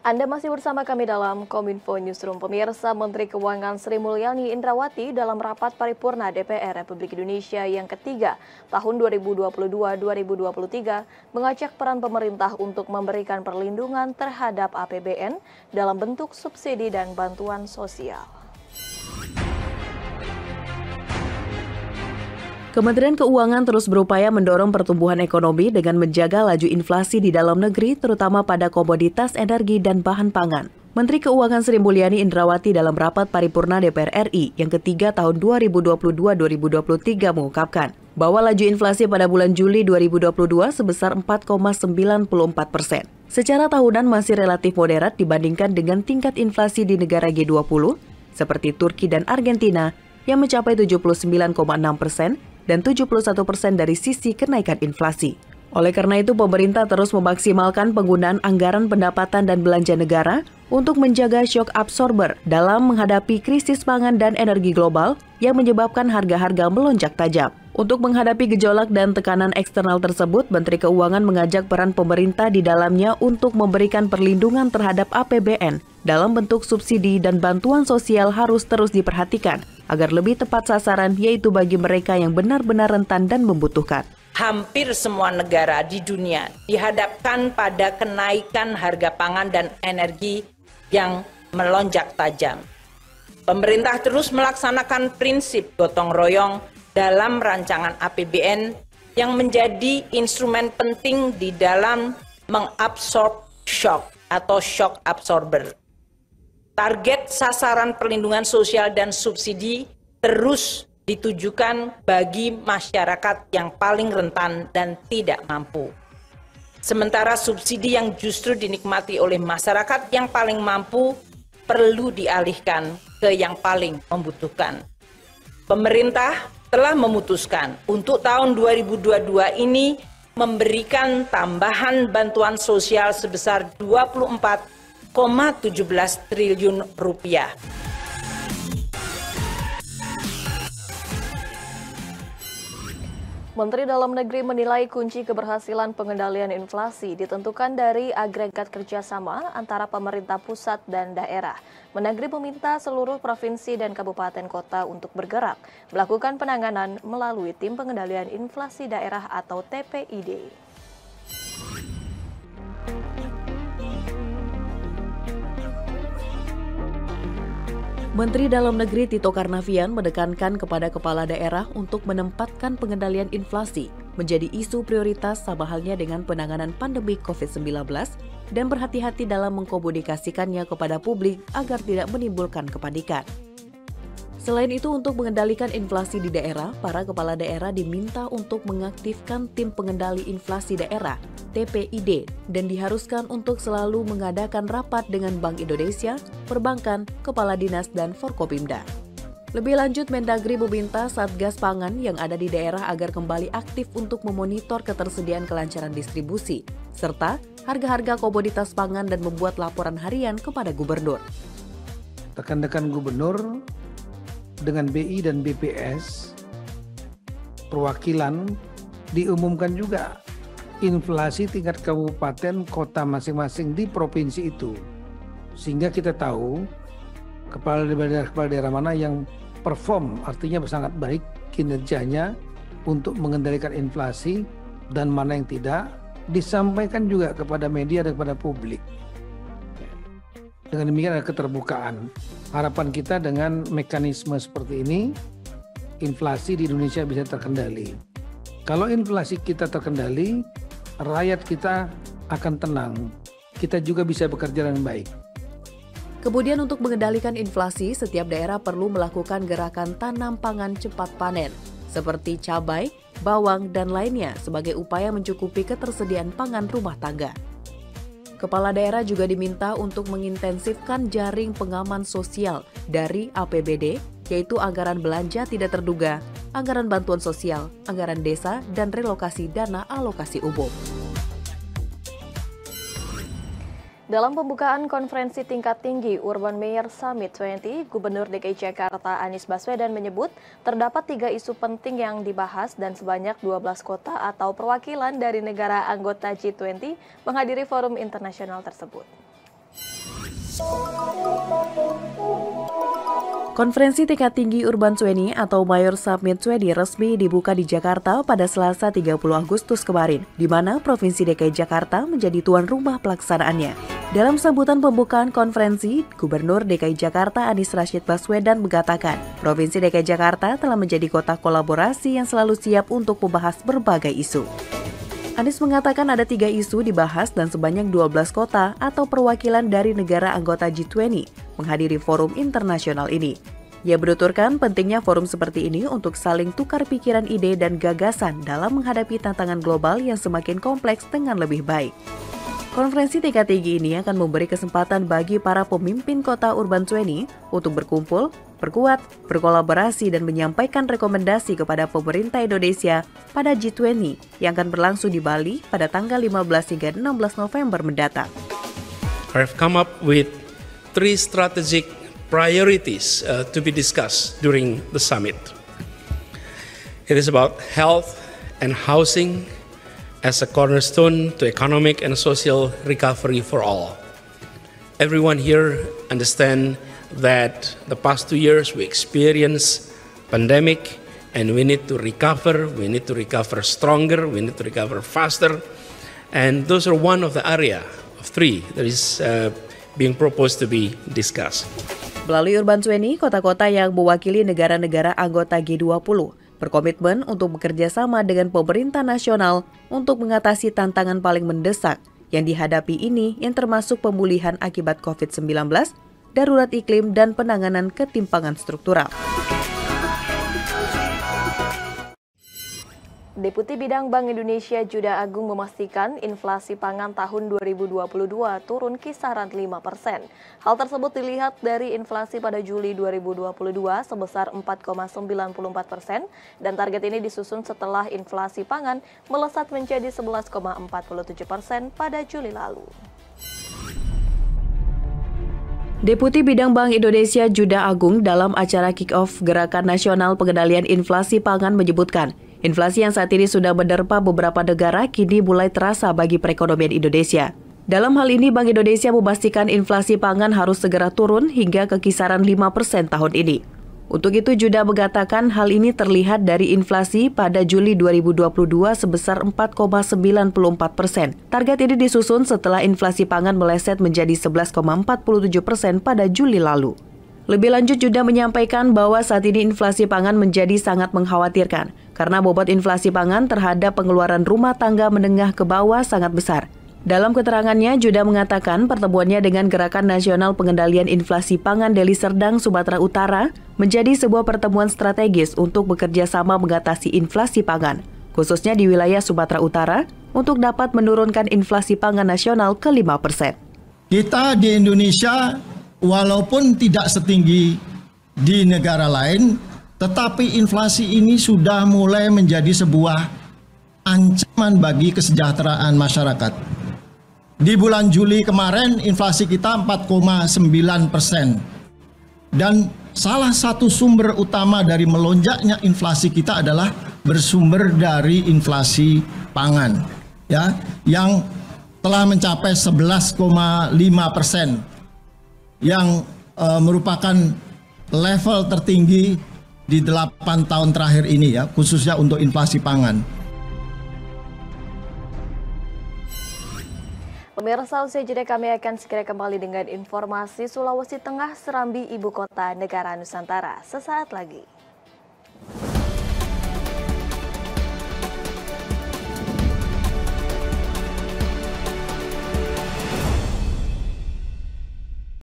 Anda masih bersama kami dalam Kominfo Newsroom. Pemirsa, Menteri Keuangan Sri Mulyani Indrawati dalam rapat paripurna DPR Republik Indonesia yang ketiga tahun 2022-2023 mengajak peran pemerintah untuk memberikan perlindungan terhadap APBN dalam bentuk subsidi dan bantuan sosial. Kementerian Keuangan terus berupaya mendorong pertumbuhan ekonomi dengan menjaga laju inflasi di dalam negeri, terutama pada komoditas energi dan bahan pangan. Menteri Keuangan Sri Mulyani Indrawati dalam rapat paripurna DPR RI yang ketiga tahun 2022-2023 mengungkapkan bahwa laju inflasi pada bulan Juli 2022 sebesar 4,94%. Secara tahunan masih relatif moderat dibandingkan dengan tingkat inflasi di negara G20, seperti Turki dan Argentina, yang mencapai 79,6% dan 71% dari sisi kenaikan inflasi. Oleh karena itu, pemerintah terus memaksimalkan penggunaan anggaran pendapatan dan belanja negara untuk menjaga shock absorber dalam menghadapi krisis pangan dan energi global yang menyebabkan harga-harga melonjak tajam. Untuk menghadapi gejolak dan tekanan eksternal tersebut, Menteri Keuangan mengajak peran pemerintah di dalamnya untuk memberikan perlindungan terhadap APBN dalam bentuk subsidi dan bantuan sosial harus terus diperhatikan agar lebih tepat sasaran, yaitu bagi mereka yang benar-benar rentan dan membutuhkan. Hampir semua negara di dunia dihadapkan pada kenaikan harga pangan dan energi yang melonjak tajam. Pemerintah terus melaksanakan prinsip gotong royong dalam rancangan APBN yang menjadi instrumen penting di dalam mengabsorb shock atau shock absorber. Target sasaran perlindungan sosial dan subsidi terus ditujukan bagi masyarakat yang paling rentan dan tidak mampu. Sementara subsidi yang justru dinikmati oleh masyarakat yang paling mampu perlu dialihkan ke yang paling membutuhkan. Pemerintah telah memutuskan untuk tahun 2022 ini memberikan tambahan bantuan sosial sebesar 24,17 triliun rupiah. Menteri Dalam Negeri menilai kunci keberhasilan pengendalian inflasi ditentukan dari agregat kerjasama antara pemerintah pusat dan daerah. Mendagri meminta seluruh provinsi dan kabupaten kota untuk bergerak, melakukan penanganan melalui Tim Pengendalian Inflasi Daerah atau TPID. Menteri Dalam Negeri Tito Karnavian menekankan kepada kepala daerah untuk menempatkan pengendalian inflasi menjadi isu prioritas sama halnya dengan penanganan pandemi COVID-19 dan berhati-hati dalam mengkomunikasikannya kepada publik agar tidak menimbulkan kepanikan. Selain itu, untuk mengendalikan inflasi di daerah, para kepala daerah diminta untuk mengaktifkan Tim Pengendali Inflasi Daerah (TPID) dan diharuskan untuk selalu mengadakan rapat dengan Bank Indonesia, perbankan, kepala dinas, dan Forkopimda. Lebih lanjut, Mendagri meminta Satgas Pangan yang ada di daerah agar kembali aktif untuk memonitor ketersediaan kelancaran distribusi, serta harga-harga komoditas pangan dan membuat laporan harian kepada gubernur. Rekan-rekan gubernur dengan BI dan BPS perwakilan diumumkan juga inflasi tingkat kabupaten kota masing-masing di provinsi itu, sehingga kita tahu kepala daerah mana yang perform, artinya sangat baik kinerjanya untuk mengendalikan inflasi dan mana yang tidak, disampaikan juga kepada media dan kepada publik. Dengan demikian ada keterbukaan. Harapan kita dengan mekanisme seperti ini, inflasi di Indonesia bisa terkendali. Kalau inflasi kita terkendali, rakyat kita akan tenang. Kita juga bisa bekerja dengan baik. Kemudian untuk mengendalikan inflasi, setiap daerah perlu melakukan gerakan tanam pangan cepat panen, seperti cabai, bawang, dan lainnya sebagai upaya mencukupi ketersediaan pangan rumah tangga. Kepala daerah juga diminta untuk mengintensifkan jaring pengaman sosial dari APBD, yaitu anggaran belanja tidak terduga, anggaran bantuan sosial, anggaran desa, dan relokasi dana alokasi umum. Dalam pembukaan konferensi tingkat tinggi Urban Mayor Summit 20, Gubernur DKI Jakarta Anies Baswedan menyebut terdapat 3 isu penting yang dibahas dan sebanyak 12 kota atau perwakilan dari negara anggota G20 menghadiri forum internasional tersebut. Konferensi tingkat tinggi Urban 20 atau Mayor Summit 20 resmi dibuka di Jakarta pada Selasa 30 Agustus kemarin, di mana Provinsi DKI Jakarta menjadi tuan rumah pelaksanaannya. Dalam sambutan pembukaan konferensi, Gubernur DKI Jakarta Anies Rashid Baswedan mengatakan, Provinsi DKI Jakarta telah menjadi kota kolaborasi yang selalu siap untuk membahas berbagai isu. Anies mengatakan ada 3 isu dibahas dan sebanyak 12 kota atau perwakilan dari negara anggota G20 menghadiri forum internasional ini. Ia menuturkan pentingnya forum seperti ini untuk saling tukar pikiran ide dan gagasan dalam menghadapi tantangan global yang semakin kompleks dengan lebih baik. Konferensi tingkat tinggi ini akan memberi kesempatan bagi para pemimpin kota Urban 20 untuk berkumpul, berkuat, berkolaborasi dan menyampaikan rekomendasi kepada pemerintah Indonesia pada G20 yang akan berlangsung di Bali pada tanggal 15 hingga 16 November mendatang. I've come up with 3 strategic priorities to be discussed during the summit. It is about health and housing as a cornerstone to economic and social recovery for all. Everyone here understand that the past 2 years we experienced pandemic and we need to recover stronger, we need to recover faster, and those are one of the area of 3 that is being proposed to be discussed. Melalui Urban 20, kota-kota yang mewakili negara-negara anggota G20 berkomitmen untuk bekerja sama dengan pemerintah nasional untuk mengatasi tantangan paling mendesak yang dihadapi ini yang termasuk pemulihan akibat COVID-19, darurat iklim, dan penanganan ketimpangan struktural. Deputi Bidang Bank Indonesia Juda Agung memastikan inflasi pangan tahun 2022 turun kisaran 5%. Hal tersebut dilihat dari inflasi pada Juli 2022 sebesar 4,94% dan target ini disusun setelah inflasi pangan melesat menjadi 11,47% pada Juli lalu. Deputi Bidang Bank Indonesia Juda Agung dalam acara kick-off Gerakan Nasional Pengendalian Inflasi Pangan menyebutkan, inflasi yang saat ini sudah menerpa beberapa negara kini mulai terasa bagi perekonomian Indonesia. Dalam hal ini, Bank Indonesia memastikan inflasi pangan harus segera turun hingga ke kisaran 5% tahun ini. Untuk itu, Juda mengatakan hal ini terlihat dari inflasi pada Juli 2022 sebesar 4,94%. Target ini disusun setelah inflasi pangan meleset menjadi 11,47% pada Juli lalu. Lebih lanjut, Juda menyampaikan bahwa saat ini inflasi pangan menjadi sangat mengkhawatirkan karena bobot inflasi pangan terhadap pengeluaran rumah tangga menengah ke bawah sangat besar. Dalam keterangannya, Juda mengatakan pertemuannya dengan Gerakan Nasional Pengendalian Inflasi Pangan Deli Serdang, Sumatera Utara menjadi sebuah pertemuan strategis untuk bekerja sama mengatasi inflasi pangan, khususnya di wilayah Sumatera Utara, untuk dapat menurunkan inflasi pangan nasional ke 5%. Kita di Indonesia walaupun tidak setinggi di negara lain, tetapi inflasi ini sudah mulai menjadi sebuah ancaman bagi kesejahteraan masyarakat. Di bulan Juli kemarin, inflasi kita 4,9%. Dan salah satu sumber utama dari melonjaknya inflasi kita adalah bersumber dari inflasi pangan, ya, yang telah mencapai 11,5%. Yang merupakan level tertinggi di 8 tahun terakhir ini, ya, khususnya untuk inflasi pangan. Pemirsa, usai jeda kami akan segera kembali dengan informasi Sulawesi Tengah Serambi, ibu kota negara Nusantara. Sesaat lagi.